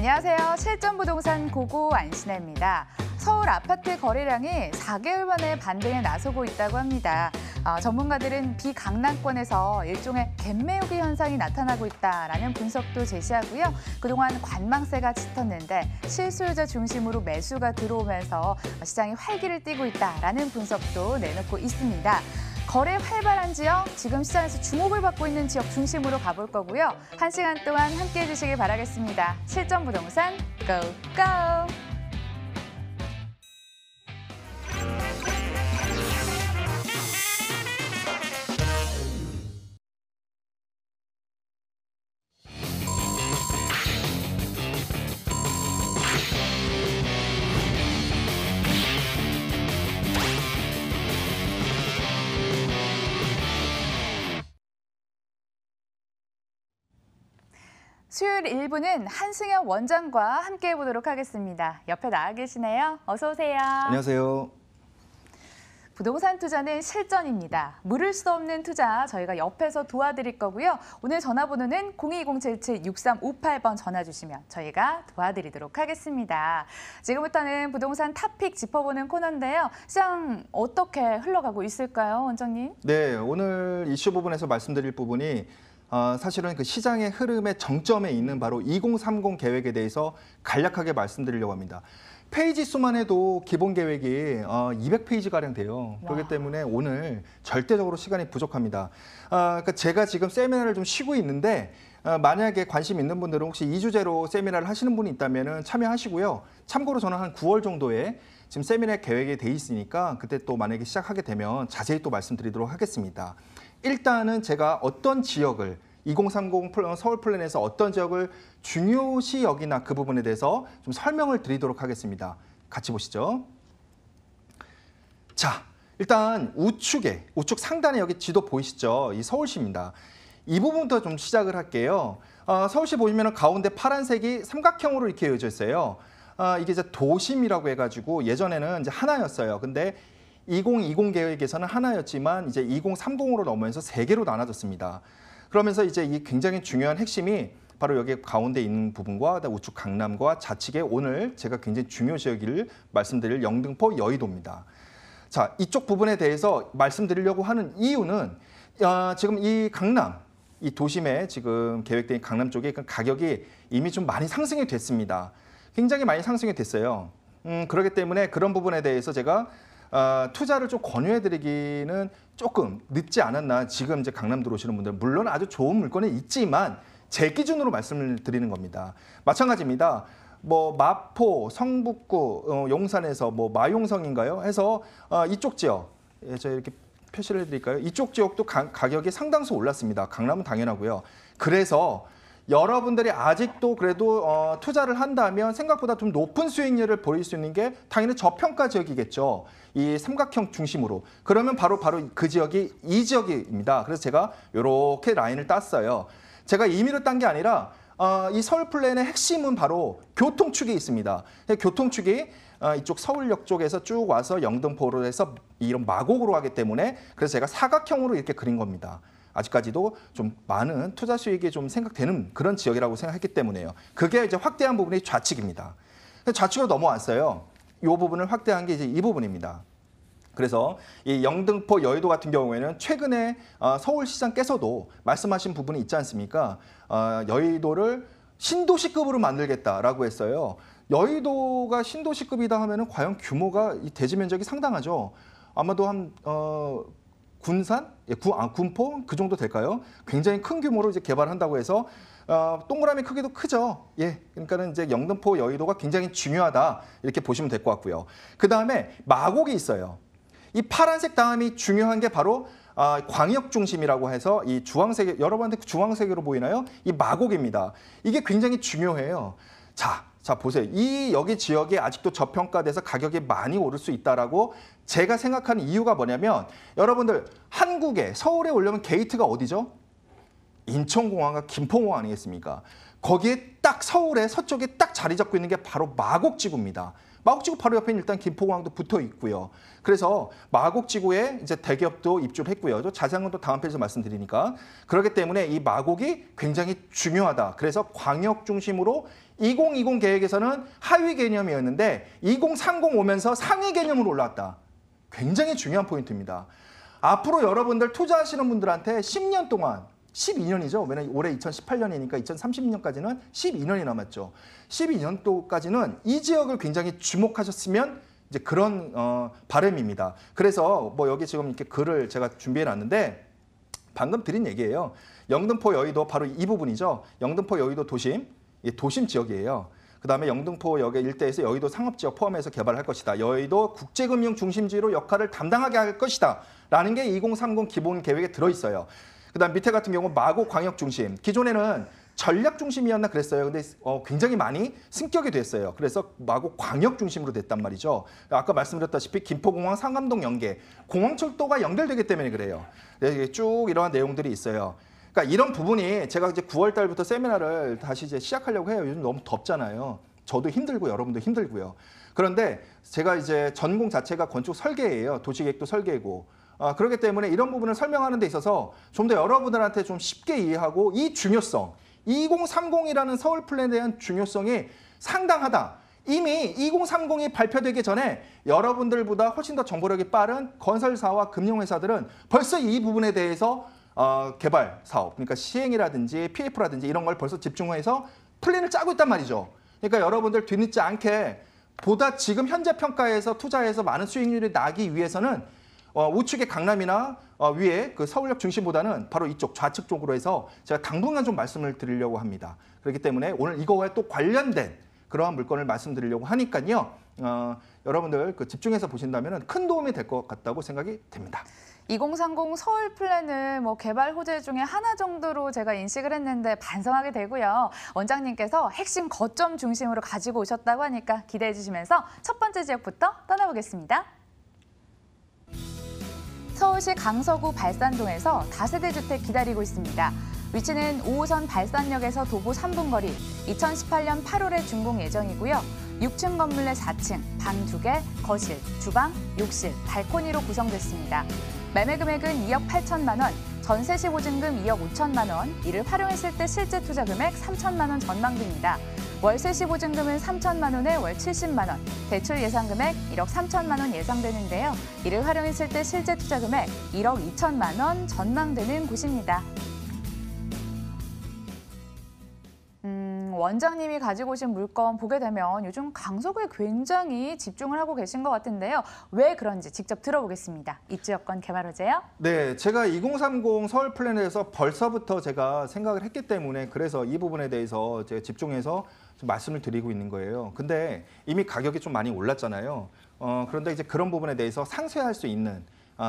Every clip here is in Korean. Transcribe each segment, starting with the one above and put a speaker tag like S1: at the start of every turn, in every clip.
S1: 안녕하세요. 실전부동산 고고 안신혜입니다. 서울 아파트 거래량이 4개월 만에 반등에 나서고 있다고 합니다. 전문가들은 비강남권에서 일종의 갭매우기 현상이 나타나고 있다라는 분석도 제시하고요. 그동안 관망세가 짙었는데 실수요자 중심으로 매수가 들어오면서 시장이 활기를 띠고 있다라는 분석도 내놓고 있습니다. 거래 활발한 지역, 지금 시장에서 주목을 받고 있는 지역 중심으로 가볼 거고요. 1시간 동안 함께해 주시길 바라겠습니다. 실전부동산 고고! 수요일 1부는 한승현 원장과 함께 해보도록 하겠습니다. 옆에 나와 계시네요. 어서 오세요.
S2: 안녕하세요.
S1: 부동산 투자는 실전입니다. 물을 수 없는 투자 저희가 옆에서 도와드릴 거고요. 오늘 전화번호는 02077-6358번 전화 주시면 저희가 도와드리도록 하겠습니다. 지금부터는 부동산 탑픽 짚어보는 코너인데요. 시장 어떻게 흘러가고 있을까요, 원장님?
S2: 네, 오늘 이슈 부분에서 말씀드릴 부분이 사실은 그 시장의 흐름의 정점에 있는 바로 2030 계획에 대해서 간략하게 말씀드리려고 합니다. 페이지 수만 해도 기본 계획이 200페이지가량 돼요. 그렇기 때문에 오늘 절대적으로 시간이 부족합니다. 그러니까 제가 지금 세미나를 좀 쉬고 있는데 만약에 관심 있는 분들은 혹시 2주제로 세미나를 하시는 분이 있다면 참여하시고요. 참고로 저는 한 9월 정도에 지금 세미나 계획이 돼 있으니까 그때 또 만약에 시작하게 되면 자세히 또 말씀드리도록 하겠습니다. 일단은 제가 어떤 지역을 2030 서울 플랜에서 어떤 지역을 중요시 여기나 그 부분에 대해서 좀 설명을 드리도록 하겠습니다. 같이 보시죠. 자, 일단 우측 상단에 여기 지도 보이시죠? 이 서울시입니다. 이 부분부터 좀 시작을 할게요. 서울시 보시면 가운데 파란색이 삼각형으로 이렇게 이어져 있어요. 이게 이제 도심이라고 해가지고 예전에는 이제 하나였어요. 근데 2020 계획에서는 하나였지만 이제 2030으로 넘어서 3개로 나눠졌습니다. 그러면서 이제 이 굉장히 중요한 핵심이 바로 여기 가운데 있는 부분과 우측 강남과 좌측에 오늘 제가 굉장히 중요 지역을 말씀드릴 영등포 여의도입니다. 자, 이쪽 부분에 대해서 말씀드리려고 하는 이유는 지금 이 강남, 이 도심에 지금 계획된 강남 쪽에 가격이 이미 좀 많이 상승이 됐습니다. 굉장히 많이 상승이 됐어요. 그렇기 때문에 그런 부분에 대해서 제가 투자를 좀 권유해드리기는 조금 늦지 않았나. 지금 이제 강남 들어오시는 분들 물론 아주 좋은 물건이 있지만 제 기준으로 말씀을 드리는 겁니다. 마찬가지입니다. 뭐 마포, 성북구, 용산에서 뭐 마용성인가요? 해서 이쪽 지역 제가 이렇게 표시를 해드릴까요? 이쪽 지역도 가격이 상당수 올랐습니다. 강남은 당연하고요. 그래서 여러분들이 아직도 그래도 투자를 한다면 생각보다 좀 높은 수익률을 보일 수 있는 게 당연히 저평가 지역이겠죠. 이 삼각형 중심으로. 그러면 바로 그 지역이 이 지역입니다. 그래서 제가 이렇게 라인을 땄어요. 제가 임의로 딴 게 아니라 이 서울 플랜의 핵심은 바로 교통축이 있습니다. 교통축이 이쪽 서울역 쪽에서 쭉 와서 영등포로 해서 이런 마곡으로 하기 때문에 그래서 제가 사각형으로 이렇게 그린 겁니다. 아직까지도 좀 많은 투자 수익이 좀 생각되는 그런 지역이라고 생각했기 때문에요. 그게 이제 확대한 부분이 좌측입니다. 좌측으로 넘어왔어요. 이 부분을 확대한 게 이제 이 부분입니다. 그래서 이 영등포 여의도 같은 경우에는 최근에 서울시장께서도 말씀하신 부분이 있지 않습니까? 여의도를 신도시급으로 만들겠다라고 했어요. 여의도가 신도시급이다 하면은 과연 규모가 이 대지 면적이 상당하죠. 아마도 한 군산, 군포 그 정도 될까요? 굉장히 큰 규모로 이제 개발한다고 해서 동그라미 크기도 크죠. 예, 그러니까는 이제 영등포 여의도가 굉장히 중요하다 이렇게 보시면 될 것 같고요. 그 다음에 마곡이 있어요. 이 파란색 다음이 중요한 게 바로 광역 중심이라고 해서 이 주황색 여러분한테 주황색으로 보이나요? 이 마곡입니다. 이게 굉장히 중요해요. 자 보세요. 여기 지역이 아직도 저평가돼서 가격이 많이 오를 수 있다라고 제가 생각하는 이유가 뭐냐면 여러분들 한국에 서울에 오려면 게이트가 어디죠? 인천공항과 김포공항 아니겠습니까? 거기에 딱 서울의 서쪽에 딱 자리 잡고 있는 게 바로 마곡지구입니다. 마곡지구 바로 옆에는 일단 김포공항도 붙어 있고요. 그래서 마곡지구에 이제 대기업도 입주를 했고요. 또 자세한 건 또 다음 페이지에서 말씀드리니까. 그렇기 때문에 이 마곡이 굉장히 중요하다. 그래서 광역 중심으로 2020 계획에서는 하위 개념이었는데 2030 오면서 상위 개념으로 올라왔다. 굉장히 중요한 포인트입니다. 앞으로 여러분들 투자하시는 분들한테 10년 동안 12년이죠. 왜냐면 올해 2018년이니까 2030년까지는 12년이 남았죠. 12년 동까지는 이 지역을 굉장히 주목하셨으면 이제 그런 바람입니다. 그래서 뭐 여기 지금 이렇게 글을 제가 준비해 놨는데 방금 드린 얘기예요. 영등포 여의도 바로 이 부분이죠. 영등포 여의도 도심, 도심 지역이에요. 그다음에 영등포역의 일대에서 여의도 상업지역 포함해서 개발할 것이다. 여의도 국제금융 중심지로 역할을 담당하게 할 것이다. 라는 게 2030 기본 계획에 들어있어요. 그다음 밑에 같은 경우 마곡 광역 중심. 기존에는 전략 중심이었나 그랬어요. 근데 굉장히 많이 승격이 됐어요. 그래서 마곡 광역 중심으로 됐단 말이죠. 아까 말씀드렸다시피 김포공항 상암동 연계, 공항철도가 연결되기 때문에 그래요. 쭉 이러한 내용들이 있어요. 그러니까 이런 부분이 제가 이제 9월 달부터 세미나를 다시 이제 시작하려고 해요. 요즘 너무 덥잖아요. 저도 힘들고 여러분도 힘들고요. 그런데 제가 이제 전공 자체가 건축 설계예요. 도시계획도 설계고. 그렇기 때문에 이런 부분을 설명하는 데 있어서 좀 더 여러분들한테 좀 쉽게 이해하고 이 중요성, 2030이라는 서울 플랜에 대한 중요성이 상당하다. 이미 2030이 발표되기 전에 여러분들보다 훨씬 더 정보력이 빠른 건설사와 금융회사들은 벌써 이 부분에 대해서 개발 사업, 그러니까 시행이라든지 PF라든지 이런 걸 벌써 집중해서 플랜을 짜고 있단 말이죠. 그러니까 여러분들 뒤늦지 않게 보다 지금 현재 평가에서 투자해서 많은 수익률이 나기 위해서는 우측의 강남이나 위에 그 서울역 중심보다는 바로 이쪽 좌측 쪽으로 해서 제가 당분간 좀 말씀을 드리려고 합니다. 그렇기 때문에 오늘 이거와 또 관련된 그러한 물건을 말씀드리려고 하니까요. 여러분들 그 집중해서 보신다면 큰 도움이 될 것 같다고 생각이 됩니다.
S1: 2030 서울 플랜은 뭐 개발 호재 중에 하나 정도로 제가 인식을 했는데 반성하게 되고요. 원장님께서 핵심 거점 중심으로 가지고 오셨다고 하니까 기대해 주시면서 첫 번째 지역부터 떠나보겠습니다. 서울시 강서구 발산동에서 다세대 주택 기다리고 있습니다. 위치는 5호선 발산역에서 도보 3분 거리, 2018년 8월에 준공 예정이고요. 6층 건물 내 4층, 방 2개, 거실, 주방, 욕실, 발코니로 구성됐습니다. 매매 금액은 2억 8천만 원, 전세 시 보증금 2억 5천만 원, 이를 활용했을 때 실제 투자 금액 3천만 원 전망됩니다. 월세 시 보증금은 3천만 원에 월 70만 원, 대출 예상 금액 1억 3천만 원 예상되는데요. 이를 활용했을 때 실제 투자 금액 1억 2천만 원 전망되는 곳입니다. 원장님이 가지고 오신 물건 보게 되면 요즘 강서구에 굉장히 집중을 하고 계신 것 같은데요. 왜 그런지 직접 들어보겠습니다. 입주여건 개발 호재요?
S2: 네, 제가 2030 서울 플랜에서 벌써부터 제가 생각을 했기 때문에 그래서 이 부분에 대해서 제가 집중해서 좀 말씀을 드리고 있는 거예요. 근데 이미 가격이 좀 많이 올랐잖아요. 그런데 이제 그런 부분에 대해서 상쇄할 수 있는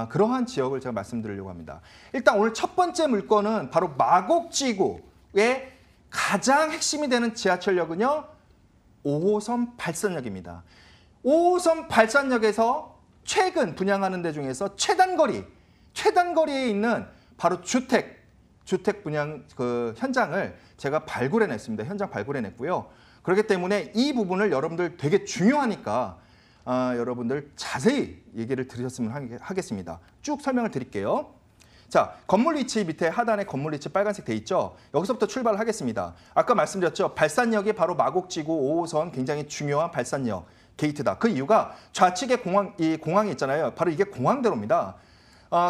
S2: 그러한 지역을 제가 말씀드리려고 합니다. 일단 오늘 첫 번째 물건은 바로 마곡지구의 가장 핵심이 되는 지하철역은요, 5호선 발산역입니다. 5호선 발산역에서 최근 분양하는 데 중에서 최단거리에 있는 바로 주택 분양 그 현장을 제가 발굴해냈습니다. 현장 발굴해냈고요. 그렇기 때문에 이 부분을 여러분들 되게 중요하니까 여러분들 자세히 얘기를 들으셨으면 하겠습니다. 쭉 설명을 드릴게요. 자, 건물 위치 밑에 하단에 건물 위치 빨간색 돼 있죠? 여기서부터 출발을 하겠습니다. 아까 말씀드렸죠? 발산역이 바로 마곡지구 5호선 굉장히 중요한 발산역 게이트다. 그 이유가 좌측에 공항이 있잖아요. 바로 이게 공항대로입니다.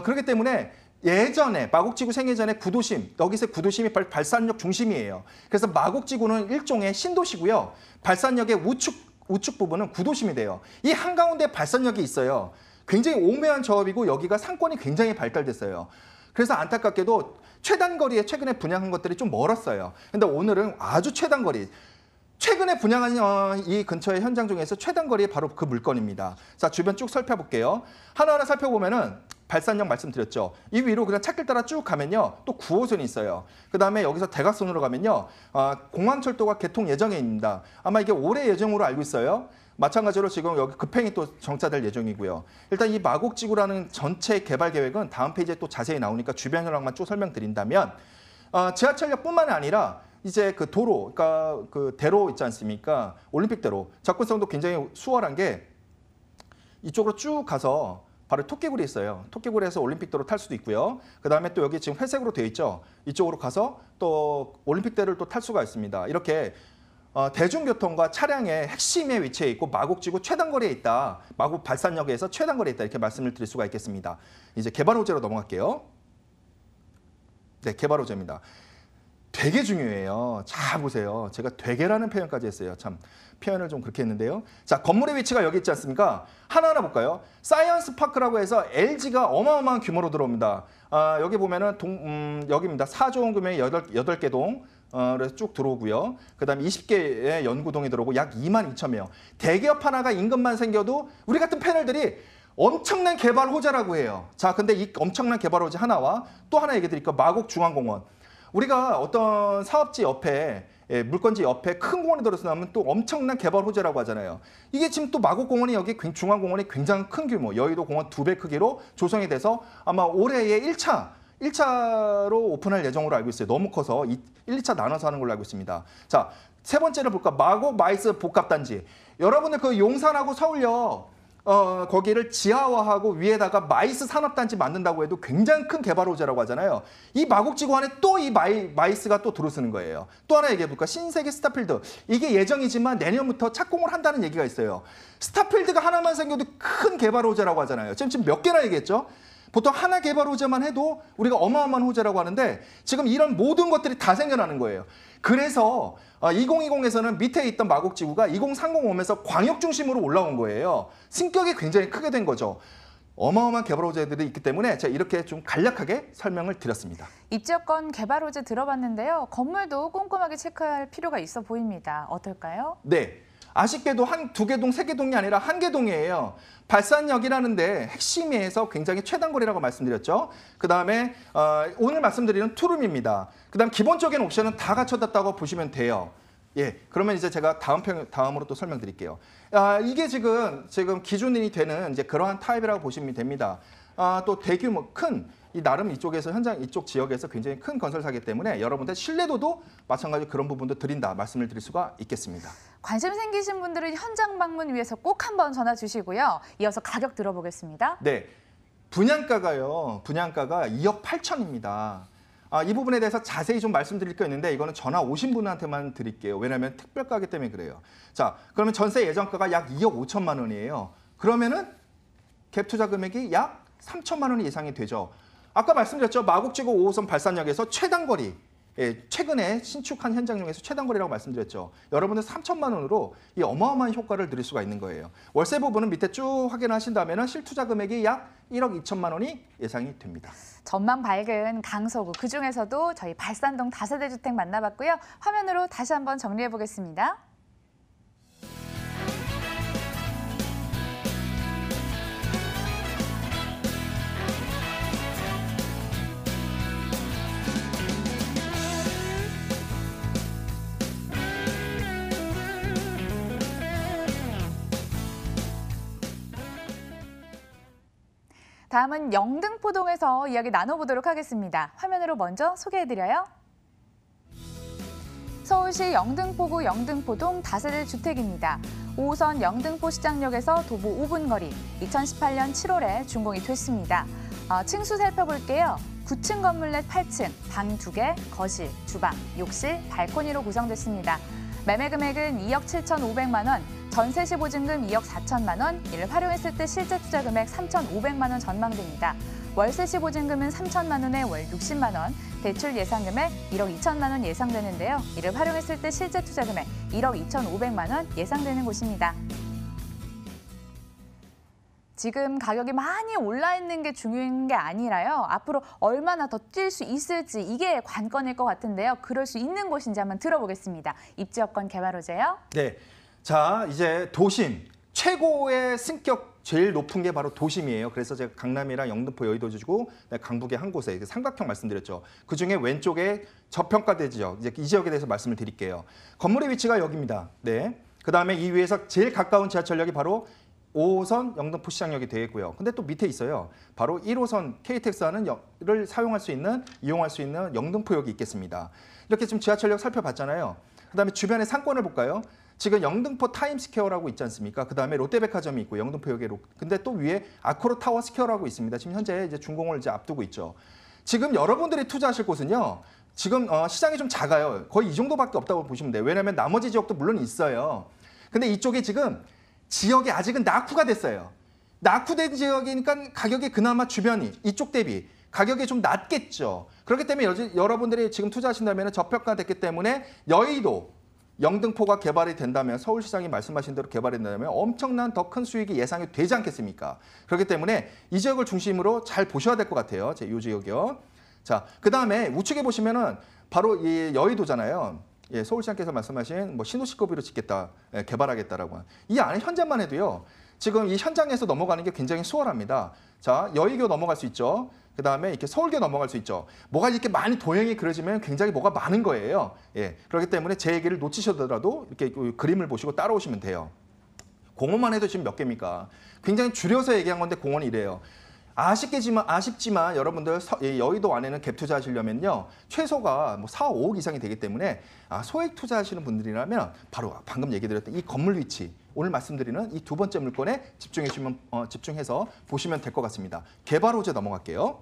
S2: 그렇기 때문에 예전에 마곡지구 생예전에 구도심, 여기서 구도심이 발산역 중심이에요. 그래서 마곡지구는 일종의 신도시고요. 발산역의 우측 부분은 구도심이 돼요. 이 한가운데 발산역이 있어요. 굉장히 오묘한 조합이고 여기가 상권이 굉장히 발달됐어요. 그래서 안타깝게도 최단거리에 최근에 분양한 것들이 좀 멀었어요. 근데 오늘은 아주 최단거리, 최근에 분양한 이 근처의 현장 중에서 최단거리에 바로 그 물건입니다. 자, 주변 쭉 살펴볼게요. 하나하나 살펴보면은 발산역 말씀드렸죠. 이 위로 그냥 찾길 따라 쭉 가면요. 또 9호선이 있어요. 그 다음에 여기서 대각선으로 가면요. 공항철도가 개통 예정입니다. 아마 이게 올해 예정으로 알고 있어요. 마찬가지로 지금 여기 급행이 또 정차될 예정이고요. 일단 이 마곡지구라는 전체 개발 계획은 다음 페이지에 또 자세히 나오니까 주변 현황만 쭉 설명드린다면 지하철역뿐만 아니라 이제 그 도로, 그러니까 그 대로 있지 않습니까? 올림픽대로 접근성도 굉장히 수월한 게 이쪽으로 쭉 가서 바로 토끼굴이 있어요. 토끼굴에서 올림픽대로 탈 수도 있고요. 그다음에 또 여기 지금 회색으로 되어 있죠. 이쪽으로 가서 또 올림픽대로를 또 탈 수가 있습니다. 이렇게 대중교통과 차량의 핵심에 위치해 있고 마곡지구 최단거리에 있다. 마곡 발산역에서 최단거리에 있다. 이렇게 말씀을 드릴 수가 있겠습니다. 이제 개발 호재로 넘어갈게요. 네, 개발 호재입니다. 되게 중요해요. 자, 보세요. 제가 되게라는 표현까지 했어요. 참 표현을 좀 그렇게 했는데요. 자, 건물의 위치가 여기 있지 않습니까? 하나하나 볼까요? 사이언스 파크라고 해서 LG가 어마어마한 규모로 들어옵니다. 여기 보면은 여기입니다. 4조 원 규모의 8개 동 그래서 쭉 들어오고요. 그다음에 20개의 연구동이 들어오고 약 22,000명. 대기업 하나가 임금만 생겨도 우리 같은 패널들이 엄청난 개발 호재라고 해요. 자, 근데 이 엄청난 개발 호재 하나와 또 하나 얘기 드릴게요. 마곡중앙공원. 우리가 어떤 사업지 옆에 물건지 옆에 큰 공원이 들어서 나면 또 엄청난 개발 호재라고 하잖아요. 이게 지금 또 마곡공원이 여기 중앙공원이 굉장히 큰 규모, 여의도 공원 2배 크기로 조성이 돼서 아마 올해의 1차로 오픈할 예정으로 알고 있어요. 너무 커서 1, 2차 나눠서 하는 걸로 알고 있습니다. 자, 세 번째를 볼까? 마곡 마이스 복합단지. 여러분들 그 용산하고 서울역 거기를 지하화하고 위에다가 마이스 산업단지 만든다고 해도 굉장히 큰 개발 호재라고 하잖아요. 이 마곡지구 안에 또 이 마이스가 또 들어서는 거예요. 또 하나 얘기해볼까? 신세계 스타필드. 이게 예정이지만 내년부터 착공을 한다는 얘기가 있어요. 스타필드가 하나만 생겨도 큰 개발 호재라고 하잖아요. 지금 몇 개나 얘기했죠? 보통 하나 개발 호재만 해도 우리가 어마어마한 호재라고 하는데 지금 이런 모든 것들이 다 생겨나는 거예요. 그래서 2020에서는 밑에 있던 마곡지구가 2030 오면서 광역 중심으로 올라온 거예요. 승격이 굉장히 크게 된 거죠. 어마어마한 개발 호재들이 있기 때문에 제가 이렇게 좀 간략하게 설명을 드렸습니다.
S1: 입지여건 개발 호재 들어봤는데요. 건물도 꼼꼼하게 체크할 필요가 있어 보입니다. 어떨까요?
S2: 네. 아쉽게도 한 2개 동, 3개 동이 아니라 1개 동이에요. 발산역이라는데 핵심에서 굉장히 최단거리라고 말씀드렸죠. 그다음에 오늘 말씀드리는 투룸입니다. 그다음 기본적인 옵션은 다 갖춰졌다고 보시면 돼요. 예, 그러면 이제 제가 다음으로 또 설명드릴게요. 이게 지금 기준이 되는 이제 그러한 타입이라고 보시면 됩니다. 또 대규모 큰 이 나름 이쪽에서 현장 이쪽 지역에서 굉장히 큰 건설사기 때문에 여러분들 신뢰도도 마찬가지로 그런 부분도 드린다 말씀을 드릴 수가 있겠습니다.
S1: 관심 생기신 분들은 현장 방문 위해서 꼭 한번 전화 주시고요. 이어서 가격 들어보겠습니다.
S2: 네, 분양가가 2억 8천입니다. 이 부분에 대해서 자세히 좀 말씀드릴 게 있는데 이거는 전화 오신 분한테만 드릴게요. 왜냐하면 특별가기 때문에 그래요. 자, 그러면 전세 예정가가 약 2억 5천만 원이에요. 그러면은 갭 투자 금액이 약 3천만 원이 예상이 되죠. 아까 말씀드렸죠. 마곡지구 5호선 발산역에서 최단거리, 최근에 신축한 현장 중에서 최단거리라고 말씀드렸죠. 여러분들 3천만 원으로 이 어마어마한 효과를 누릴 수가 있는 거예요. 월세 부분은 밑에 쭉 확인하신다면 실투자 금액이 약 1억 2천만 원이 예상이 됩니다.
S1: 전망 밝은 강서구, 그중에서도 저희 발산동 다세대 주택 만나봤고요. 화면으로 다시 한번 정리해 보겠습니다. 다음은 영등포동에서 이야기 나눠보도록 하겠습니다. 화면으로 먼저 소개해드려요. 서울시 영등포구 영등포동 다세대 주택입니다. 5호선 영등포시장역에서 도보 5분 거리, 2018년 7월에 준공이 됐습니다. 층수 살펴볼게요. 9층 건물 내 8층, 방 2개, 거실, 주방, 욕실, 발코니로 구성됐습니다. 매매 금액은 2억 7,500만 원, 전세 시 보증금 2억 4천만 원, 이를 활용했을 때 실제 투자 금액 3,500만 원 전망됩니다. 월세 시 보증금은 3천만 원에 월 60만 원, 대출 예상 금액 1억 2천만 원 예상되는데요. 이를 활용했을 때 실제 투자 금액 1억 2,500만 원 예상되는 곳입니다. 지금 가격이 많이 올라 있는 게 중요한 게 아니라요. 앞으로 얼마나 더 뛸 수 있을지 이게 관건일 것 같은데요. 그럴 수 있는 곳인지 한번 들어보겠습니다. 입지여건 개발 호재요.
S2: 네, 자 이제 도심 최고의 승격 제일 높은 게 바로 도심이에요. 그래서 제가 강남이랑 영등포, 여의도 주고 강북의 한 곳에 삼각형 말씀드렸죠. 그중에 왼쪽에 저평가된 지역, 이제 이 지역에 대해서 말씀을 드릴게요. 건물의 위치가 여기입니다. 네, 그다음에 이 위에서 제일 가까운 지하철역이 바로 5호선 영등포 시장역이 되겠고요. 근데 또 밑에 있어요. 바로 1호선 KTX를 이용할 수 있는 영등포역이 있겠습니다. 이렇게 지금 지하철역 살펴봤잖아요. 그다음에 주변의 상권을 볼까요? 지금 영등포 타임스퀘어라고 있지 않습니까? 그다음에 롯데백화점이 있고 영등포역에 근데 또 위에 아크로 타워 스퀘어라고 있습니다. 지금 현재 이제 준공을 이제 앞두고 있죠. 지금 여러분들이 투자하실 곳은요. 지금 시장이 좀 작아요. 거의 이 정도밖에 없다고 보시면 돼요. 왜냐하면 나머지 지역도 물론 있어요. 근데 이쪽에 지금 지역이 아직은 낙후가 됐어요. 낙후된 지역이니까 가격이 그나마 주변이 이쪽 대비 가격이 좀 낮겠죠. 그렇기 때문에 여러분들이 지금 투자하신다면 저평가됐기 때문에 여의도, 영등포가 개발이 된다면 서울시장이 말씀하신 대로 개발이 된다면 엄청난 더 큰 수익이 예상이 되지 않겠습니까? 그렇기 때문에 이 지역을 중심으로 잘 보셔야 될 것 같아요. 이 지역이요. 자, 그다음에 우측에 보시면은 바로 이 여의도잖아요. 예, 서울시장께서 말씀하신 뭐 신도시급으로 짓겠다, 개발하겠다라고. 이 안에 현장만 해도요. 지금 이 현장에서 넘어가는 게 굉장히 수월합니다. 자, 여의도 넘어갈 수 있죠. 그다음에 이렇게 서울교 넘어갈 수 있죠. 뭐가 이렇게 많이 도형이 그려지면 굉장히 뭐가 많은 거예요. 예, 그렇기 때문에 제 얘기를 놓치셔더라도 이렇게 그림을 보시고 따라오시면 돼요. 공원만 해도 지금 몇 개입니까? 굉장히 줄여서 얘기한 건데 공원이 이래요. 아쉽지만 여러분들 여의도 안에는 갭 투자하시려면요. 최소가 뭐 4, 5억 이상이 되기 때문에 소액 투자하시는 분들이라면 바로 방금 얘기 드렸던 이 건물 위치, 오늘 말씀드리는 이 두 번째 물건에 집중해서 보시면 될 것 같습니다. 개발 호재 넘어갈게요.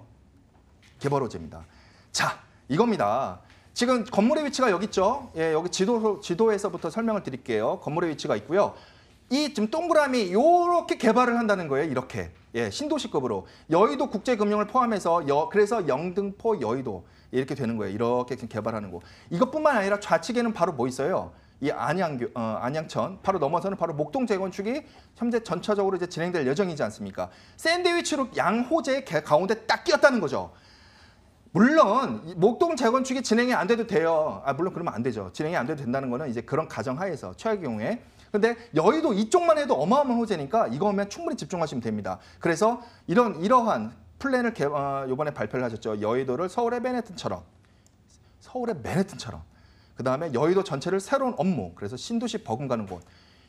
S2: 개발 호재입니다. 자, 이겁니다. 지금 건물의 위치가 여기 있죠. 예, 여기 지도에서부터 설명을 드릴게요. 건물의 위치가 있고요. 이 지금 동그라미 이렇게 개발을 한다는 거예요. 이렇게. 예, 신도시급으로. 여의도 국제금융을 포함해서 그래서 영등포 여의도 이렇게 되는 거예요. 이렇게 지금 개발하는 거. 이것뿐만 아니라 좌측에는 바로 뭐 있어요? 이 안양천 바로 넘어서는 바로 목동 재건축이 현재 전차적으로 이제 진행될 예정이지 않습니까? 샌드위치로 양호재 가운데 딱 끼었다는 거죠. 물론 목동 재건축이 진행이 안 돼도 돼요. 물론 그러면 안 되죠. 진행이 안 돼도 된다는 거는 이제 그런 가정하에서 최악의 경우에. 근데 여의도 이쪽만 해도 어마어마한 호재니까 이거면 충분히 집중하시면 됩니다. 그래서 이러한 플랜을 이번에 발표를 하셨죠. 여의도를 서울의 맨해튼처럼. 그다음에 여의도 전체를 새로운 업무, 그래서 신도시 버금가는 곳.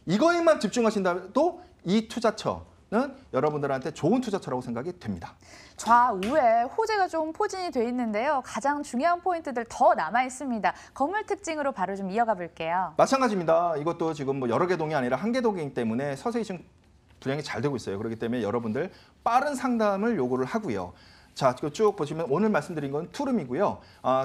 S2: 이거에만 집중하신다도 이 투자처는 여러분들한테 좋은 투자처라고 생각이 됩니다.
S1: 좌우에 호재가 좀 포진이 돼 있는데요. 가장 중요한 포인트들 더 남아 있습니다. 건물 특징으로 바로 좀 이어가 볼게요.
S2: 마찬가지입니다. 이것도 지금 뭐 여러 개 동이 아니라 한 개 동이기 때문에 서서히 지금 분양이 잘 되고 있어요. 그렇기 때문에 여러분들 빠른 상담을 요구를 하고요. 자, 쭉 보시면 오늘 말씀드린 건 투룸이고요.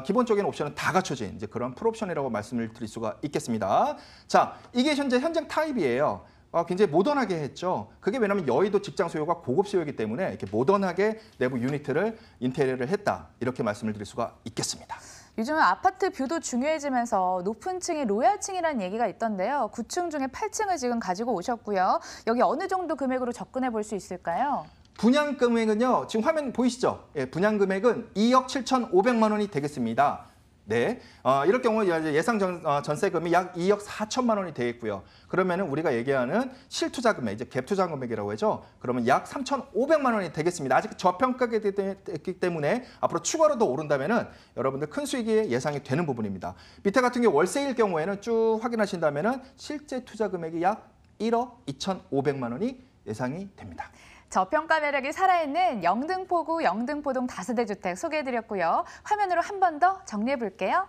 S2: 기본적인 옵션은 다 갖춰진 이제 그런 풀옵션이라고 말씀을 드릴 수가 있겠습니다. 자, 이게 현장 타입이에요. 굉장히 모던하게 했죠. 그게 왜냐하면 여의도 직장 수요가 고급 수요이기 때문에 이렇게 모던하게 내부 유니트를 인테리어를 했다. 이렇게 말씀을 드릴 수가 있겠습니다.
S1: 요즘은 아파트 뷰도 중요해지면서 높은 층이 로얄층이라는 얘기가 있던데요. 9층 중에 8층을 지금 가지고 오셨고요. 여기 어느 정도 금액으로 접근해 볼 수 있을까요?
S2: 분양 금액은요. 지금 화면 보이시죠? 예, 분양 금액은 2억 7,500만 원이 되겠습니다. 네, 이럴 경우 예상 전세금이 약 2억 4천만 원이 되겠고요. 그러면은 우리가 얘기하는 실투자 금액, 이제 갭 투자 금액이라고 하죠. 그러면 약 3,500만 원이 되겠습니다. 아직 저평가됐기 때문에 앞으로 추가로 더 오른다면은 여러분들 큰 수익이 예상이 되는 부분입니다. 밑에 같은 경우 월세일 경우에는 쭉 확인하신다면은 실제 투자 금액이 약 1억 2,500만 원이 예상이 됩니다.
S1: 저평가 매력이 살아있는 영등포구 영등포동 다세대 주택 소개해드렸고요. 화면으로 한 번 더 정리해볼게요.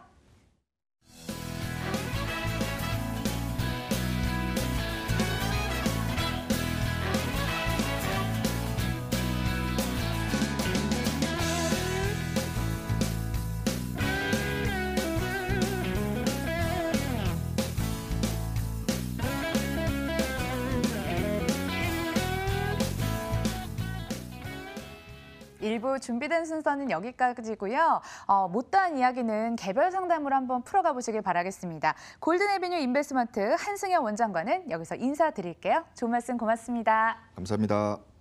S1: 일부 준비된 순서는 여기까지고요. 못다한 이야기는 개별 상담으로 한번 풀어가 보시길 바라겠습니다. 골든에비뉴 인베스트먼트 한승현 원장과는 여기서 인사드릴게요. 좋은 말씀 고맙습니다.
S2: 감사합니다.